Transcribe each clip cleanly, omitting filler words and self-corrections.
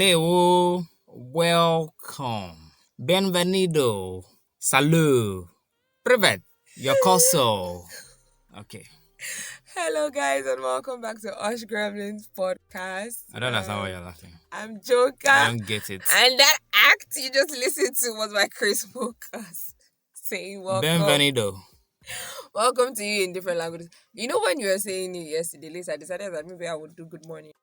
Hello, welcome, benvenido, salut, privet, your console. Okay. Hello, guys, and welcome back to HushGremlins podcast. I don't understand why you're laughing. I'm JOKA. I don't get it. And that act you just listened to was by CHRISFOCUS saying welcome. Benvenido. Welcome to you in different languages. You know, when you were saying it yesterday, Lisa, I decided that maybe I would do good morning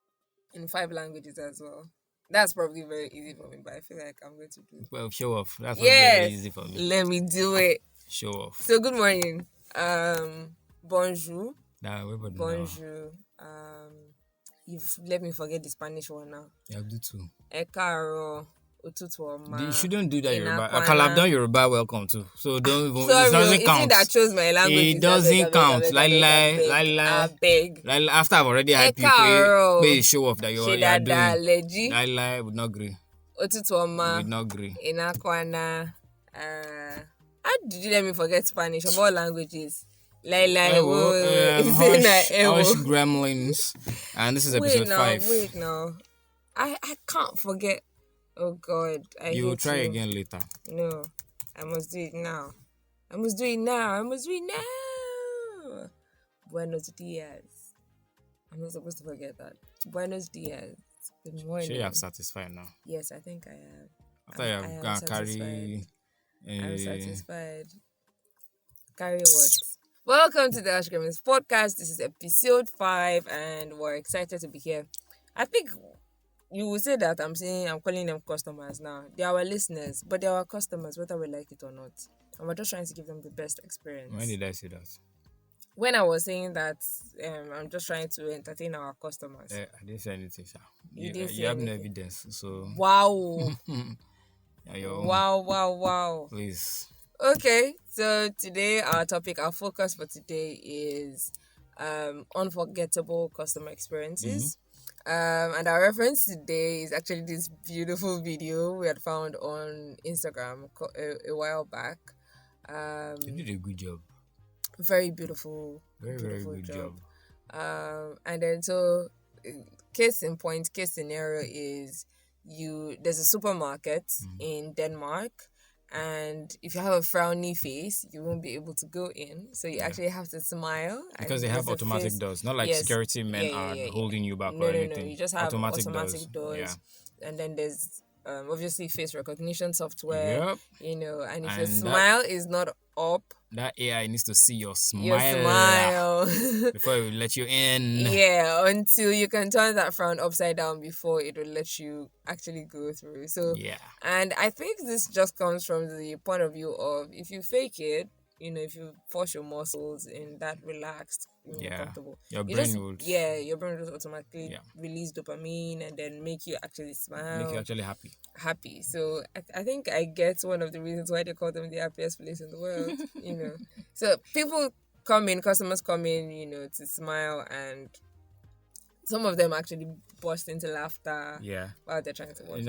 in 5 languages as well. That's probably very easy for me, but I feel like I'm going to do it. Well, show off. That's not very easy for me. Let me do it. Show off. So, good morning. Bonjour. Bonjour. You've let me forget the Spanish one now. Yeah, do too. Ekaro. You shouldn't do that Yoruba. I can have done Yoruba welcome too. So don't even. Sorry, it doesn't count. That chose my language. It doesn't count. I beg. After I've already had people show off that you're doing. Lie would not agree. Otutuoma. Would not agree. Inakwana. How did you let me forget Spanish of all languages? HushGremlins. And this is episode 5. Wait now. I can't forget. Oh God. You will try again later. No. I must do it now. Buenos dias. I'm not supposed to forget that. Buenos dias. Good morning. Sure you have satisfied now. Yes, I think I have. After you have gone carry... I'm satisfied. Carry what? Welcome to the HushGremlins podcast. This is episode 5 and we're excited to be here. I think you will say that I'm calling them customers now. They are our listeners, but they are our customers, whether we like it or not. And we're just trying to give them the best experience. When did I say that? When I was saying that, I'm just trying to entertain our customers. I didn't say anything, sir. You have no evidence, so... Wow. Wow. Please. Okay, so today our focus for today is unforgettable customer experiences. And our reference today is actually this beautiful video we had found on Instagram a while back. You did a good job. Very beautiful. Very good job. And then so case scenario is there's a supermarket in Denmark, and if you have a frowny face, you won't be able to go in. So you actually have to smile. Because they have automatic doors, not like security men are holding you back or anything. No, you just have automatic doors. Yeah. And then there's obviously face recognition software, and if your smile is not up, that AI needs to see your smile before it will let you in. Yeah, until you can turn that frown upside down before it will let you actually go through. So and I think this just comes from the point of view of if you fake it, if you force your muscles in that relaxed, comfortable, your brain would automatically release dopamine and then make you actually smile, make you actually happy. So I think I get one of the reasons why they call them the happiest place in the world. So customers come in, to smile, and some of them actually burst into laughter. Yeah. While they're trying to watch.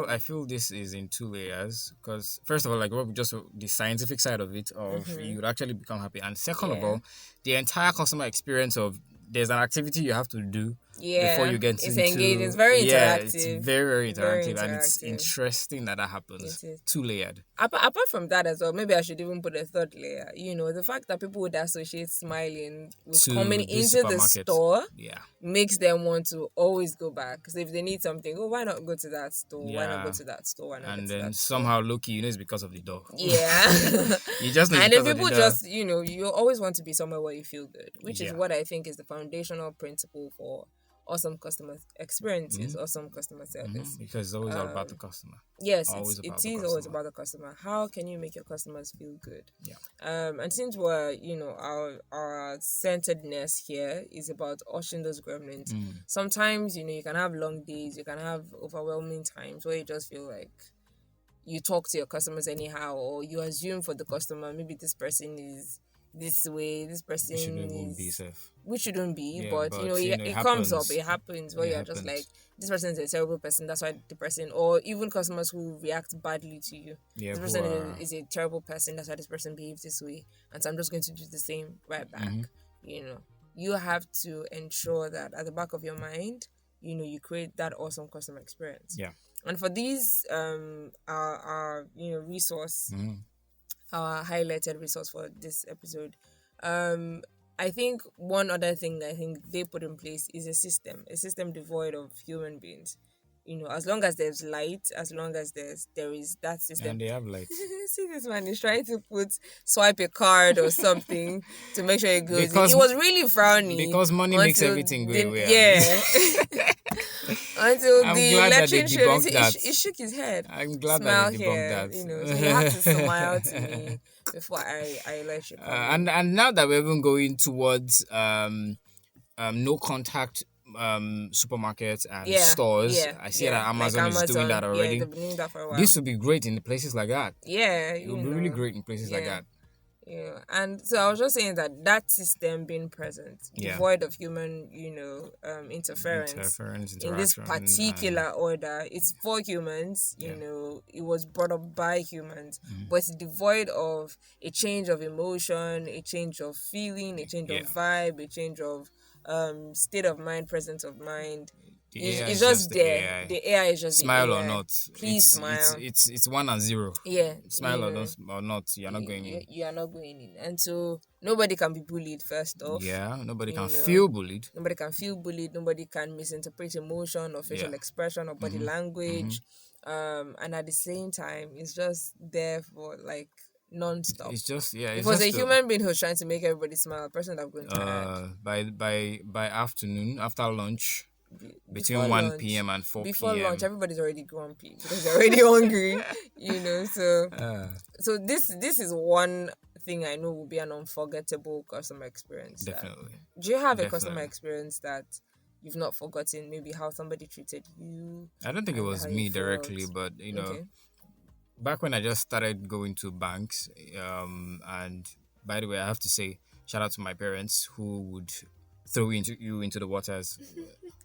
I feel this is in 2 layers. Because first of all, just the scientific side of it, you would actually become happy, and second of all, the entire customer experience of there's an activity you have to do before you get into... engaging. It's very interactive. Yeah, it's very interactive, and it's interesting that happens. 2-layered. Apart from that as well, maybe I should even put a third layer. The fact that people would associate smiling with coming into the store makes them want to always go back. Because if they need something, why not go to that store? Yeah. Why not go to that store? And then somehow low-key, it's because of the door. Yeah. You just know. And then people just, you always want to be somewhere where you feel good, which is what I think is the foundational principle for awesome customer experiences, awesome customer service. Because it's always about the customer. Yes, it is always about the customer. How can you make your customers feel good? Yeah. And since we're, our centeredness here is about ushering those gremlins. Sometimes, you can have long days, you can have overwhelming times where you just feel like you talk to your customers anyhow, or you assume for the customer, maybe this person is this way, this person we shouldn't be, but it comes up, it happens where you're just like, this person is a terrible person, that's why the person, or even customers who react badly to you, this person is a terrible person, that's why this person behaves this way, and so I'm just going to do the same right back. You have to ensure that at the back of your mind you create that awesome customer experience. Yeah. And for these our resource, Mm. our highlighted resource for this episode, um I think one other thing I think they put in place is a system devoid of human beings. As long as there's light, as long as there is that system. And they have like See, this man is trying to swipe a card or something to make sure it goes in. because It was really frowny because money makes until everything go the, away. yeah. Until I'm the glad that they electrician debunked that. it shook his head. I'm glad Smile that they here, debunked that. so you have to smile to me before I let you come in. And now that we're even going towards no contact supermarkets and stores, I see that Amazon is doing that already. Yeah, they've been doing that for a while. This would be great in places like that. Yeah, It would be really great in places like that. Yeah, and so I was just saying that system being present, devoid of human, interference in this particular order, it's for humans. It was brought up by humans, but it's devoid of a change of emotion, a change of feeling, a change of vibe, a change of state of mind, presence of mind. It's just there. The AI is just smile the or AI. not. Please smile. It's 1 and 0. Yeah. Smile or not, you're not going in. You are not going in, and so nobody can be bullied. First off, nobody can feel bullied. Nobody can feel bullied. Nobody can misinterpret emotion or facial expression or body language. And at the same time, it's just there for like non-stop. It's just If it was a human being who's trying to make everybody smile, a person that would go by afternoon, after lunch, between 1 p.m. and 4 before p.m. lunch, everybody's already grumpy because they're already hungry. So this is one thing I know will be an unforgettable customer experience. Definitely. Do you have a customer experience that you've not forgotten? Maybe how somebody treated you. I don't think it was me directly, but back when I just started going to banks, and by the way, I have to say shout out to my parents who would throw you into the waters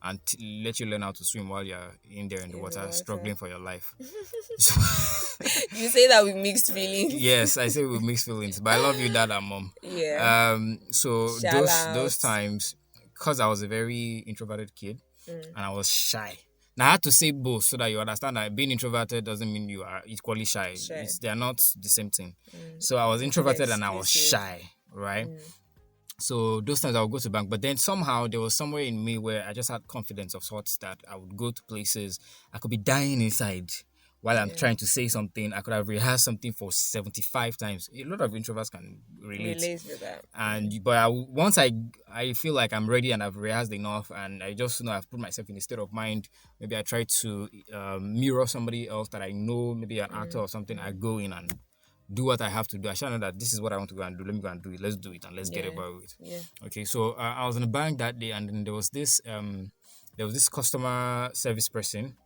and let you learn how to swim while you're in there in the water, struggling for your life. You say that with mixed feelings. Yes, I say with mixed feelings, but I love you, Dad and Mom. Yeah. So those times, because I was a very introverted kid and I was shy. Now I had to say both so that you understand that being introverted doesn't mean you are equally shy. They are not the same thing. So I was introverted and I was shy, right? So those times I would go to bank, but then somehow there was somewhere in me where I just had confidence of sorts that I would go to places. I could be dying inside while I'm trying to say something. I could have rehearsed something for 75 times. A lot of introverts can relate with that. Once I feel like I'm ready and I've rehearsed enough and I just know I've put myself in a state of mind. Maybe I try to mirror somebody else that I know, maybe an actor or something. I go in and do what I have to do. I shall know that this is what I want to go and do. Let me go and do it. Let's do it and let's get about it. Yeah. Okay. So I was in the bank that day, and then there was this customer service person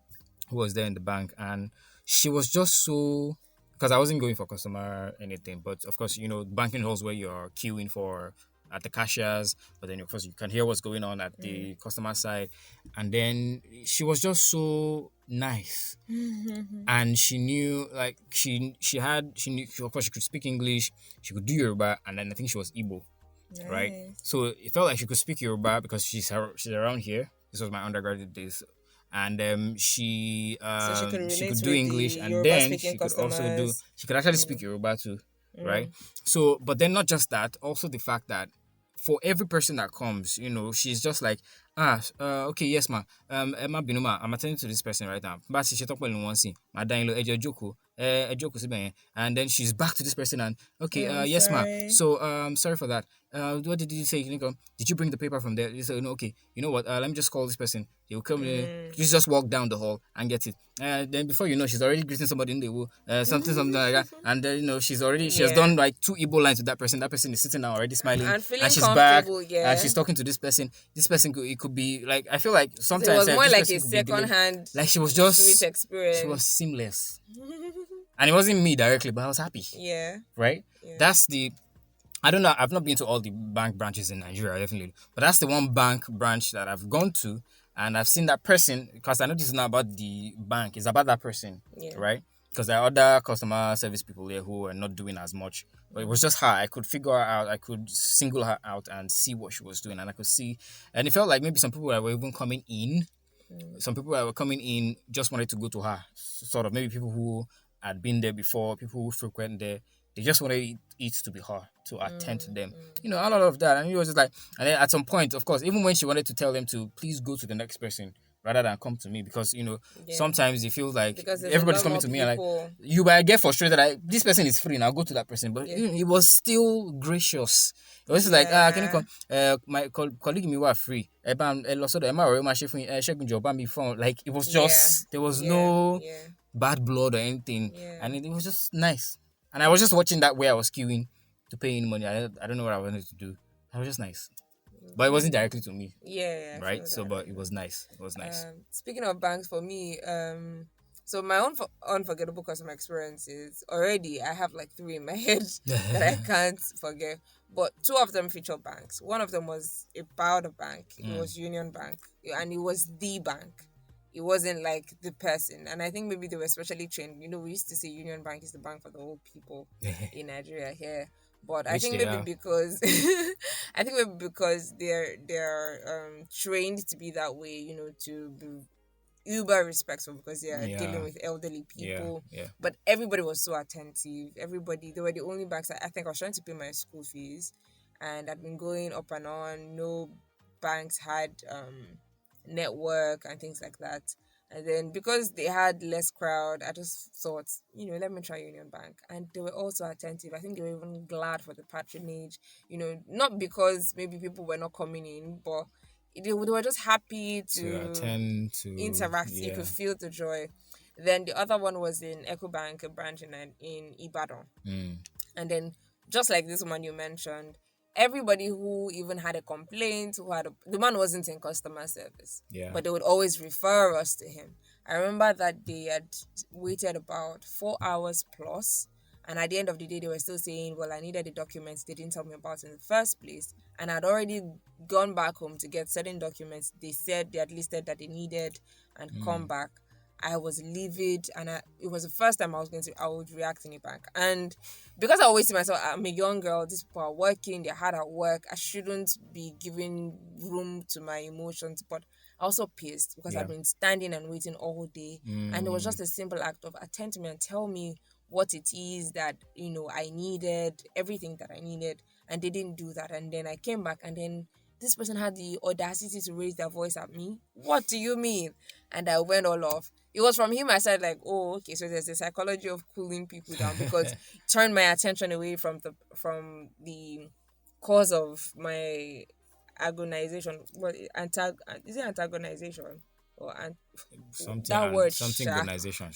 who was there in the bank, and she was just so, because I wasn't going for customer anything, but of course banking halls where you're queuing for at the cashiers, but then of course you can hear what's going on at the customer side, and then she was just so nice. And she knew, like she knew, of course she could speak English, she could do Yoruba, and then I think she was Igbo. Nice. Right? So it felt like she could speak Yoruba because she's around here. This was my undergraduate days. And she could do English, and then she could actually speak Yoruba too, right? So, but then not just that, also the fact that for every person that comes, she's just like, okay, yes, ma. Emma Binuma, I'm attending to this person right now. But she talk about one thing. And then she's back to this person and okay, yes, ma. So sorry for that. What did you say? Did you bring the paper from there? You say, no, okay. You know what? Let me just call this person. He will come in. You just walk down the hall and get it. Then before you know, she's already greeting somebody in the wall, something like that. And then she has done like 2 Igbo lines with that person. That person is sitting down already smiling, and she's back, and she's talking to this person. This person it could be like, I feel like sometimes it was more like a second hand, like she was just sweet experience. She was seamless, and it wasn't me directly, but I was happy. Yeah, right. Yeah. That's the. I don't know. I've not been to all the bank branches in Nigeria, definitely, but that's the one bank branch that I've gone to, and I've seen that person, because I know this is not about the bank; it's about that person, right? Because there are other customer service people there who are not doing as much, but it was just her. I could figure her out. I could single her out and see what she was doing, and I could see, and it felt like maybe some people that were even coming in, Some people that were coming in just wanted to go to her. Sort of maybe people who had been there before, people who frequent there. They just wanted it to be her to attend to them. A lot of that. And it was just like, and then at some point, of course, even when she wanted to tell them to please go to the next person rather than come to me, because sometimes it feels like Because there's everybody's a lot coming more to me and like people. you might get frustrated. Like this person is free, now go to that person. But it was still gracious. It was just like can you come? My colleague me were free. Like it was just there was no bad blood or anything, and it was just nice. And I was just watching that where I was queuing to pay in money. I don't know what I wanted to do. It was just nice. But it wasn't directly to me. Yeah, right. So, but it was nice. It was nice. Speaking of banks, for me, so my own unforgettable customer experiences already, I have like 3 in my head that I can't forget. But 2 of them feature banks. One of them was a powder bank. It was Union Bank, and it was the bank. It wasn't like the person. And I think maybe they were specially trained. We used to say Union Bank is the bank for the old people in Nigeria here. But I think maybe because they're trained to be that way, to be uber respectful because they are dealing with elderly people. But everybody was so attentive. They were the only banks I think I was trying to pay my school fees, and I'd been going up and on. No banks had network and things like that. And then because they had less crowd, I just thought, let me try Union Bank. And they were also attentive. I think they were even glad for the patronage, not because maybe people were not coming in, but they were just happy to attend to interact. You could feel the joy. Then the other one was in EcoBank, a branch in Ibadan. And then just like this one you mentioned, everybody who even had a complaint, the man wasn't in customer service, but they would always refer us to him. I remember that they had waited about 4 hours plus, and at the end of the day, they were still saying, well, I needed the documents they didn't tell me about in the first place, and I'd already gone back home to get certain documents they had listed that they needed and come back. I was livid, and it was the first time I would react in a bank. And because I always see myself, I'm a young girl, these people are working, they're hard at work, I shouldn't be giving room to my emotions. But I was also pissed because I've been standing and waiting all day. And it was just a simple act of attend to me and tell me what it is that, I needed, everything that I needed. And they didn't do that. And then I came back, and then this person had the audacity to raise their voice at me. What do you mean? And I went all off. It was from him I said like, oh, okay, so there's the psychology of cooling people down, because it turned my attention away from the cause of my agonization. What is it antagonization? Or something that word something organization.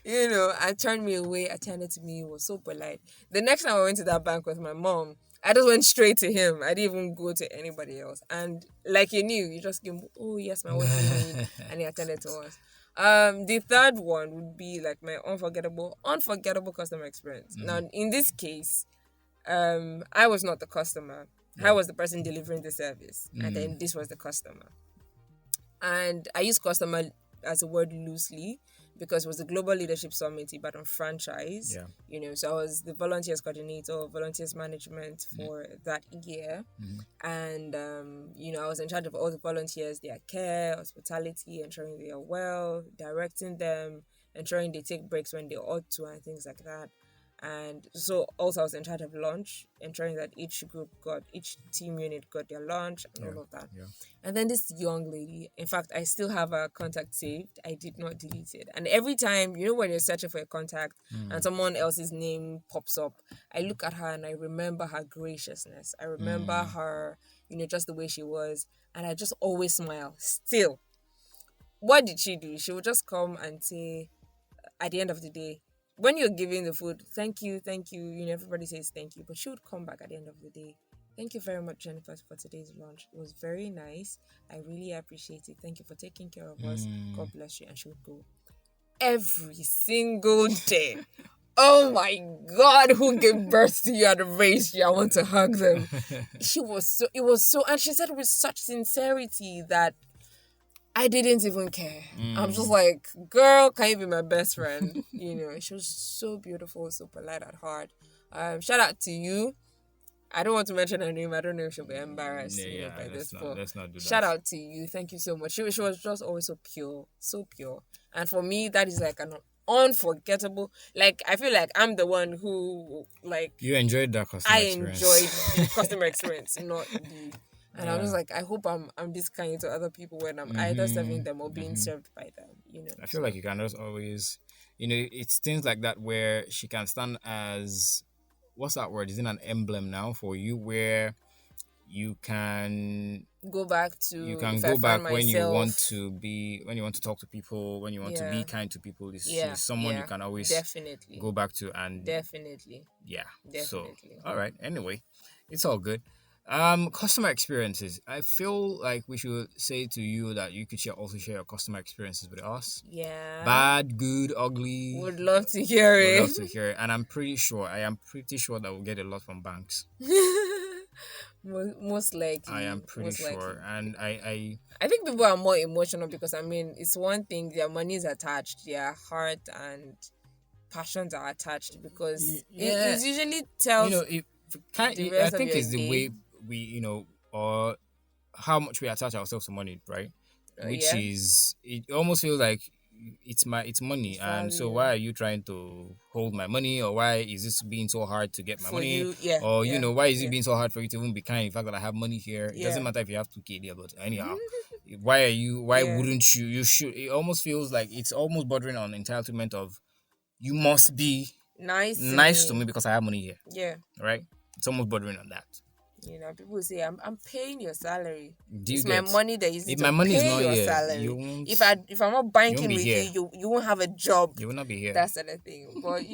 And turned me away, attended to me, was so polite. The next time I went to that bank with my mom, I just went straight to him. I didn't even go to anybody else. And like you just gave him, oh yes, my what do you need? And he attended to us. The third one would be like my unforgettable customer experience. Now in this case, I was not the customer. I was the person delivering the service. And then this was the customer. And I use customer as a word loosely because it was the Global Leadership Summit Ibadan franchise. So I was the volunteers coordinator, volunteers management for that year. And, I was in charge of all the volunteers, their care, hospitality, ensuring they are well, directing them, ensuring they take breaks when they ought to, and things like that. And so also I was in charge of lunch, ensuring that each team unit got their lunch and all of that. And then this young lady, in fact, I still have her contact saved. I did not delete it. And every time, when you're searching for a contact and someone else's name pops up, I look at her and I remember her graciousness. I remember her, just the way she was. And I just always smile. Still. What did she do? She would just come and say, at the end of the day, when you're giving the food, thank you, everybody says thank you, but she would come back at the end of the day. Thank you very much, Jennifer, for today's lunch. It was very nice. I really appreciate it. Thank you for taking care of us. God bless you. And she would go every single day. Oh my God, who gave birth to you and raised you? I want to hug them. And she said it with such sincerity that I didn't even care. I'm just like, girl, can you be my best friend? She was so beautiful, so polite at heart. Shout out to you. I don't want to mention her name. I don't know if she'll be embarrassed, Yeah, by this. But let's not do shout that. out to you. Thank you so much. She was just always so pure, so pure. And for me, that is like an unforgettable. Like I feel like I'm the one who like You enjoyed that I customer enjoyed experience. the customer experience, not the. And I was like, I hope I'm this kind to other people when I'm either serving them or being served by them. I feel So like you can just always, it's things like that where she can stand as, what's that word? Isn't an emblem now for you where you can go back you to can if I go find back myself. when you want to talk to people, when you want to be Yeah, kind to people. yeah, She's someone you yeah. can always Definitely, go back to, and definitely, yeah. So definitely. all right. Anyway, it's all good. Customer experiences. I feel like we should say to you that you could also share your customer experiences with us. Yeah, Bad, good, ugly. would love to hear We'd it. love to hear it. And I am pretty sure that we'll get a lot from banks. Most I am likely, pretty most likely. sure. And I think people are more emotional because I mean, it's one thing their money is attached, their heart and passions are attached because yeah, it usually tells it the I rest of think your it's the day. way we, or how much we attach ourselves to money, right? Which Yeah, is, it almost feels like it's money, it's and so value why are you trying to hold my money, or why is this being so hard to get my for money, you. Yeah, or yeah, why is it yeah, being so hard for you to even be kind, in fact that I have money here? It doesn't yeah, matter if you have 2K there, but anyhow, why yeah. wouldn't you should, it almost feels like it's almost bordering on entitlement of, you must be Nice to nice to me. me because I have money here, Yeah. right? It's almost bordering on that. People say I'm paying your salary. Do you It's my get? money that you need If to my money is pay not your here, you salary. won't. If I'm not You won't banking be with you, here. you won't have a job. You will not be here. That's the other thing. But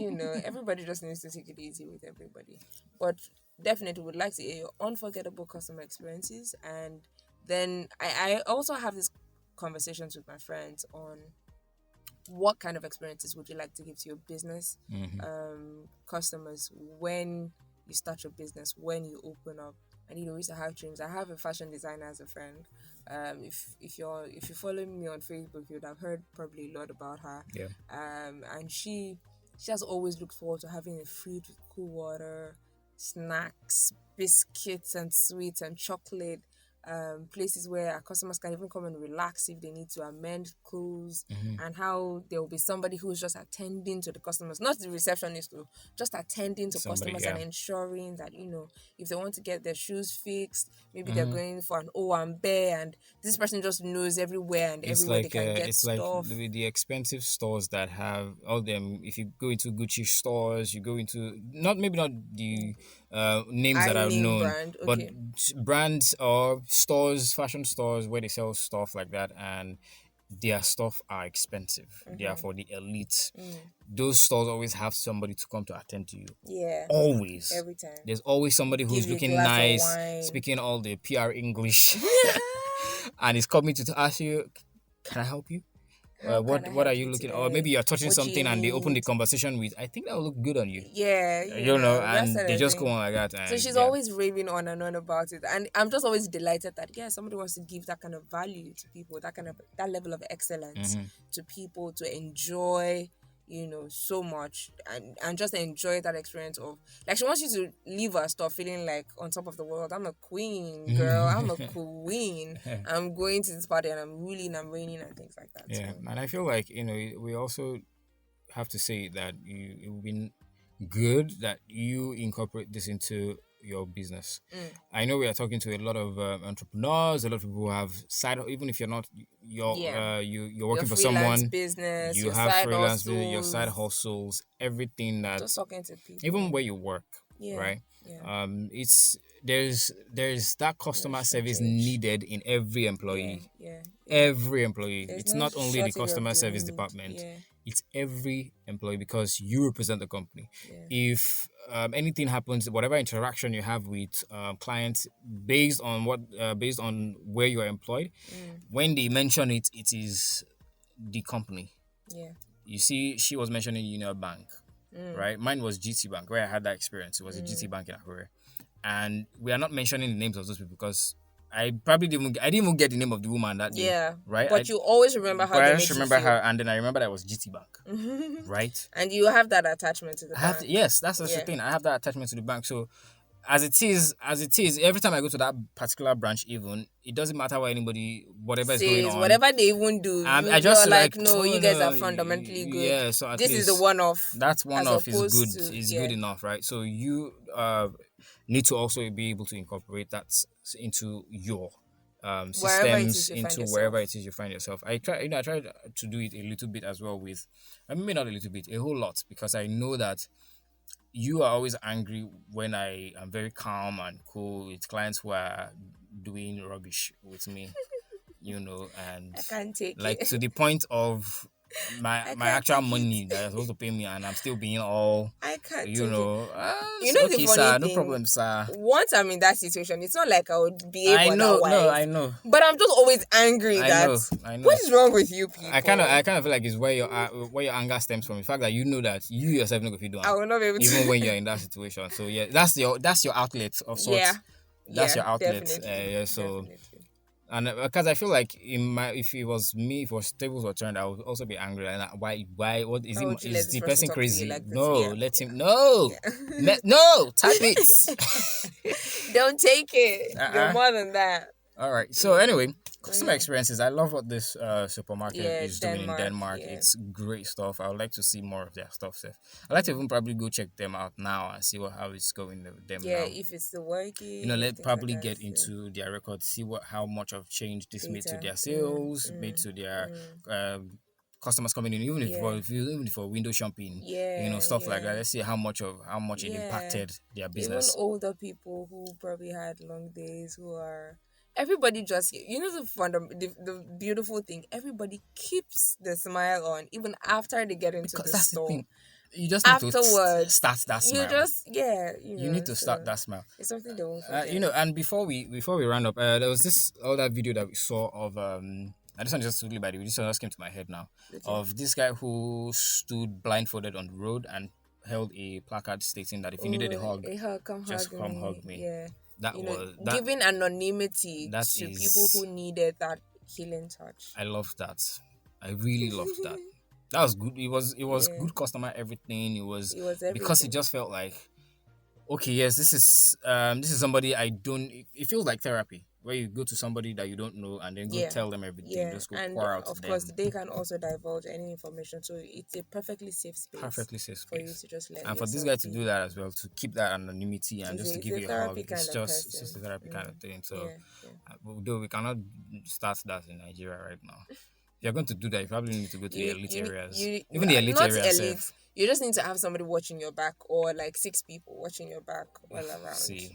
everybody just needs to take it easy with everybody. But definitely would like to hear your unforgettable customer experiences. And then I also have these conversations with my friends on what kind of experiences would you like to give to your business customers when you start your business, when you open up. And we used to have dreams. I have a fashion designer as a friend. If you follow me on Facebook, you would have heard probably a lot about her. Yeah. And she has always looked forward to having a fridge with cool water, snacks, biscuits and sweets and chocolate. Places where our customers can even come and relax if they need to amend clothes, and how there will be somebody who's just attending to the customers, not the receptionist, though, just attending to Somebody, customers yeah. and ensuring that if they want to get their shoes fixed, maybe they're Mm-hmm. going for an O and bear, and this person just knows everywhere and everywhere they can get It's like stuff. the expensive stores that have all them. If you go into Gucci stores, you go into, maybe not the names that I are name known, brand, but okay. brands or stores, fashion stores where they sell stuff like that, and their stuff are expensive. They are for the elite. Those stores always have somebody to come to attend to you. Yeah, Always. every time. There's always somebody Give who's you a looking glass of nice, wine. speaking all the PR English, and he's coming to ask you, "Can I help you? How can I What are help you you looking?" Or today? maybe you're touching What do you something, and they open the need? conversation with, "I think that will look good on you." Yeah, that's And they the just go thing. on like that, So and she's yeah. always raving on and on about it, and I'm just always delighted that somebody wants to give that kind of value to people, that level of excellence to people to enjoy, so much, and just enjoy that experience of, like, she wants you to leave her stuff feeling like on top of the world. I'm a queen, girl. I'm a queen. I'm going to this party and I'm ruling, I'm reigning, and things like that. Yeah, So and I feel like we also have to say that it would be good that you incorporate this into your business. I know we are talking to a lot of entrepreneurs, a lot of people who have side, even if you're not, yeah, you're your working for freelance someone, business, you your have side freelance business, your side hustles, hustles, everything that, just talking to even people. where you work, Yeah, right? yeah. It's there's that No customer service shortage. needed in every Yeah, employee. yeah, yeah. Every employee. There's It's no not only the shortage of customer the service need. department. Yeah, It's every employee, because you represent the company. yeah, If anything happens, whatever interaction you have with clients, based on based on where you are employed, when they mention it, it is the company. yeah. You see, she was mentioning Union Bank, right? Mine was GT Bank, where I had that experience. It was a GT Bank in Akure. And we are not mentioning the names of those people because I didn't even get the name of the woman that day, Yeah, right? but you always remember how But they I just made you remember feel. her, and then I remember that it was GT Bank, right? And you have that attachment to the I have bank. yes, that's the Yeah, thing. I have that attachment to the bank, so as it is, every time I go to that particular branch, even it doesn't matter what anybody, whatever is going Says on. whatever they even do, I you're just like, no, oh you guys no, are fundamentally good. yeah. So at This is the least one-off. that one as off is good. opposed to Is yeah. good enough, right? So you need to also be able to incorporate that into your Wherever it is systems, you find into yourself. wherever it is you find yourself. I tried to do it a little bit as well with, maybe not a little bit, a whole lot, because I know that you are always angry when I am very calm and cool with clients who are doing rubbish with me, and I can't take like it. to the point of my I my can't actual take money it. that you're supposed to pay me, and I'm still being all, I can't you take it. know, You know the okay, funny sir, no thing? problem, sir. Once I'm in that situation, it's not like I would behave I know, otherwise. no, I know. But I'm just always angry I that know, I know. what is wrong with you people? I kind of feel like it's where your anger stems from. The fact that you know that you yourself not going to do I will not be able to. even when you're in that situation. So yeah, that's your outlet of sorts. Yeah. That's Yeah, your outlet. definitely. Yeah. So Definitely. and because I feel like if it was me, if it was tables were turned, I would also be angry. And why? What is Why would it? you let Is this the person person talk to you crazy? like this? No, Yeah, let yeah. him. No, Yeah. no, type it. Don't take it. Uh-uh. You're more than that. All right. So anyway, customer yeah. experiences. I love what this supermarket Yeah, is doing in Denmark. yeah. It's great stuff. I would like to see more of their stuff. Seth. I'd like to even probably go check them out now and see how it's going with them Yeah, now. if it's still working. Let things probably like that, get into their records, see how much of change this made to Data. their sales, made to their customers coming in, even if for window shopping, Yeah, stuff like yeah. that. Let's see how much it Yeah. impacted their Even business. older people who probably had long days, who are everybody just the beautiful thing. Everybody keeps the smile on even after they get into Because the that's store. the thing. You just need to Afterwards, start that smile. you just you need to start that smile. It's something they won't forget. And before we round up, there was this other video that we saw of this one just totally by the way, this one just came to my head now. Okay. Of this guy who stood blindfolded on the road and held a placard stating that if you needed a hug, come hug me. Yeah. That was giving anonymity to people who needed that healing touch. I loved that. I really loved that. That was good. It was good customer everything. It was everything. Because it just felt like, okay, yes, this is somebody I don't. It feels like therapy where you go to somebody that you don't know and then go tell them everything. Just go pour out. Of course, they can also divulge any information, so it's a perfectly safe space. Perfectly safe space for you to just let. And for this guy to do that as well, to keep that anonymity and just to give you a hug, it's just a therapy kind of thing. So, though we cannot start that in Nigeria right now. If you're going to do that, you probably need to go to the elite areas. Even the elite areas. You just need to have somebody watching your back, or like 6 people watching your back all around. See,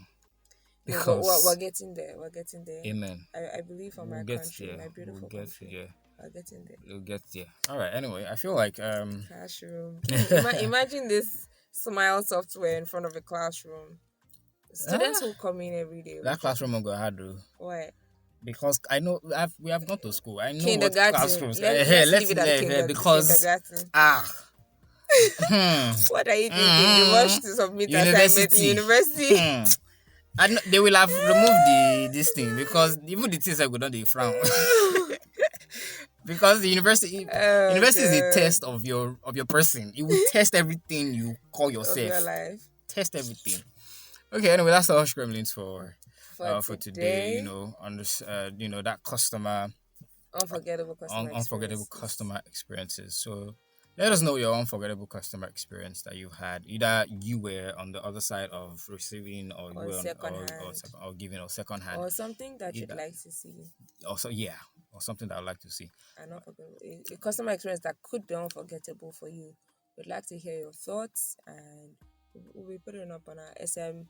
because we're getting there. We're getting there. Amen. I believe for my country, my beautiful country. We're getting there. We'll get there. All right. Anyway, I feel like classroom. Imagine this smile software in front of a classroom. Students who come in every day. That classroom will go hard, though. Why? Because I know we have gone to school. I know what classrooms. Let's leave it at because what are you thinking? You rush to submit assignment in university. They will have removed this thing because even the things I go down, they frown. Because the university is a test of your person. It will test everything you call yourself. Of your life. Test everything. Okay, anyway, that's the HushGremlins for today. On this, that customer unforgettable customer experiences. So let us know your unforgettable customer experience that you've had. Either you were on the other side of receiving, or you were or giving, or second hand, or something that you'd like to see. Also, or something that I'd like to see. A customer experience that could be unforgettable for you. We'd like to hear your thoughts, and we'll be putting up on our SM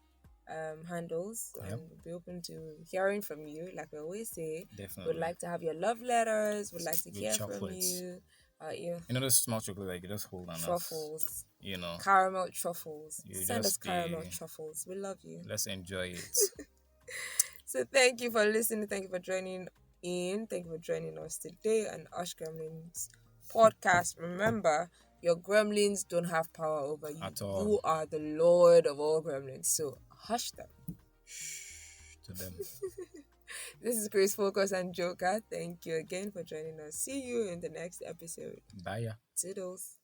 handles, and we'll be open to hearing from you. Like we always say, definitely. We'd like to have your love letters. We'd like to hear from you. Those small chocolate like you just hold on truffles. Caramel truffles. Send us caramel truffles. We love you. Let's enjoy it. So thank you for listening. Thank you for joining in. Thank you for joining us today on HushGremlins podcast. Remember, your gremlins don't have power over you. At all. You are the Lord of all gremlins. So hush them. Shh to them. This is CHRISFOCUS and JOKA. Thank you again for joining us. See you in the next episode. Bye. Toodles.